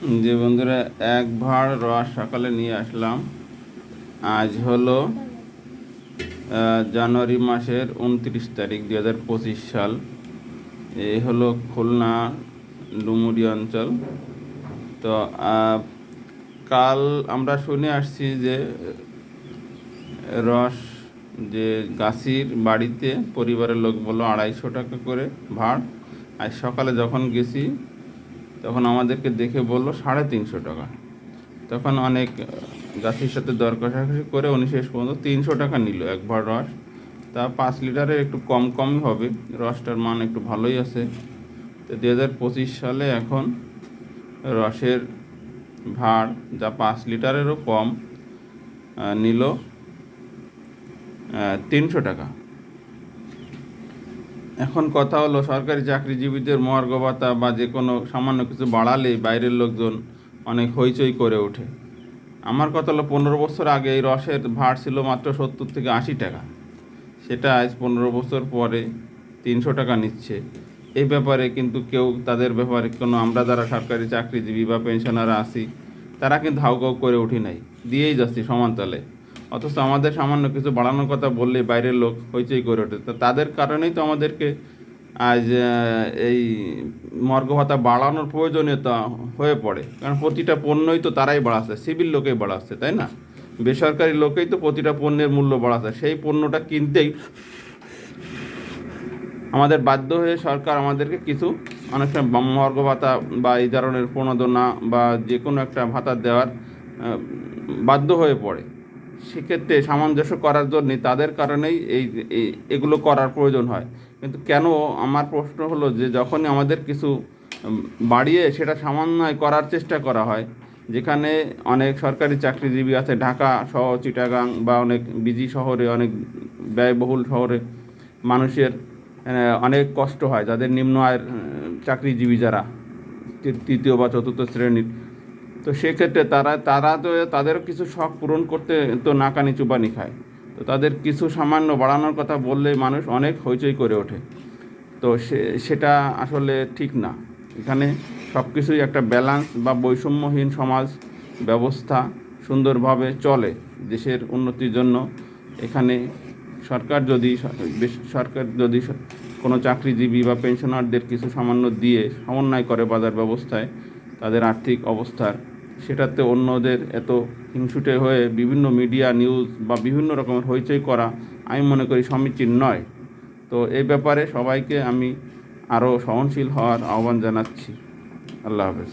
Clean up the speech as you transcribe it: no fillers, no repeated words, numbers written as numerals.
যে বন্ধুরা, এক ভাঁড় রস সকালে নিয়ে আসলাম। আজ হলো জানুয়ারি মাসের 29 তারিখ 2025 সাল। এই হলো খুলনা ডুমুরি অঞ্চল। তো কাল আমরা শুনে আসছি যে রস যে গাছির বাড়িতে পরিবারের লোক বললো 250 টাকা করে ভাঁড়। আজ সকালে যখন গেছি তখন আমাদেরকে দেখে বললো 350 টাকা। তখন অনেক গাছির সাথে দর কষাকষি করে উনি শেষ পর্যন্ত 300 টাকা নিল এক ভাঁড় রস। তা 5 লিটারের একটু কমই হবে, রসটার মান একটু ভালোই আছে। তো 2025 সালে এখন রসের ভাঁড় যা 5 লিটারেরও কম নিল 300 টাকা। এখন কথা হলো, সরকারি চাকরিজীবীদের মহার্ঘ ভাতা বা যে কোনো সামান্য কিছু বাড়ালেই বাইরের লোকজন অনেক হইচই করে ওঠে। আমার কথা হলো, 15 বছর আগে এই রসের ভাঁড় ছিল মাত্র 70 থেকে 80 টাকা। সেটা আজ 15 বছর পরে 300 টাকা নিচ্ছে। এই ব্যাপারে কিন্তু কেউ তাদের ব্যাপারে কোনো, আমরা যারা সরকারি চাকরিজীবী বা পেনশনাররা আছি তারা কিন্তু হাউকাউ করে উঠি নাই, দিয়েই যাচ্ছি সমান তালে। অথচ আমাদের সামান্য কিছু বাড়ানোর কথা বললে বাইরের লোক হইচই করে ওঠে। তো তাদের কারণেই তো আমাদেরকে আজ এই মর্গ ভাতা বাড়ানোর প্রয়োজনীয়তা হয়ে পড়ে। কারণ প্রতিটা পণ্যই তো তারাই বাড়াচ্ছে, সিভিল লোকেই বাড়াচ্ছে, তাই না? বেসরকারি লোকেই তো প্রতিটা পণ্যের মূল্য বাড়াচ্ছে। সেই পণ্যটা কিনতেই আমাদের বাধ্য হয়ে সরকার আমাদেরকে কিছু অনেক সময় মহার্ঘ ভাতা বা এই ধরনের প্রণোদনা বা যে কোনো একটা ভাতা দেওয়ার বাধ্য হয়ে পড়ে। সেক্ষেত্রে সামঞ্জস্য করার জন্যে তাদের কারণেই এগুলো করার প্রয়োজন হয়। কিন্তু কেন, আমার প্রশ্ন হলো যে যখনই আমাদের কিছু বাড়িয়ে সেটা সামান্যয় করার চেষ্টা করা হয়, যেখানে অনেক সরকারি চাকরিজীবী আছে, ঢাকা সহ চিটাগাং বা অনেক বিজি শহরে, অনেক ব্যয়বহুল শহরে মানুষের অনেক কষ্ট হয়, যাদের নিম্ন আয়ের চাকরিজীবী যারা তৃতীয় বা চতুর্থ শ্রেণীর। তো সেক্ষেত্রে তারা তো তাদেরও কিছু শখ পূরণ করতে তো নাকানি চুবানি খায়। তো তাদের কিছু সামান্য বাড়ানোর কথা বললে মানুষ অনেক হইচই করে ওঠে। তো সেটা আসলে ঠিক না। এখানে সব কিছুই একটা ব্যালেন্স বা বৈষম্যহীন সমাজ ব্যবস্থা সুন্দরভাবে চলে দেশের উন্নতির জন্য। এখানে সরকার যদি কোনো চাকরিজীবী বা পেনশনারদের কিছু সামান্য দিয়ে সমন্বয় করে বাজার ব্যবস্থায় তাদের আর্থিক অবস্থার, সেটাতে অন্যদের এত হিংসুটে হয়ে বিভিন্ন মিডিয়া নিউজ বা বিভিন্ন রকমের হইচই করা আমি মনে করি সমীচীন নয়। তো এই ব্যাপারে সবাইকে আমি আরও সহনশীল হওয়ার আহ্বান জানাচ্ছি। আল্লাহ হাফেজ।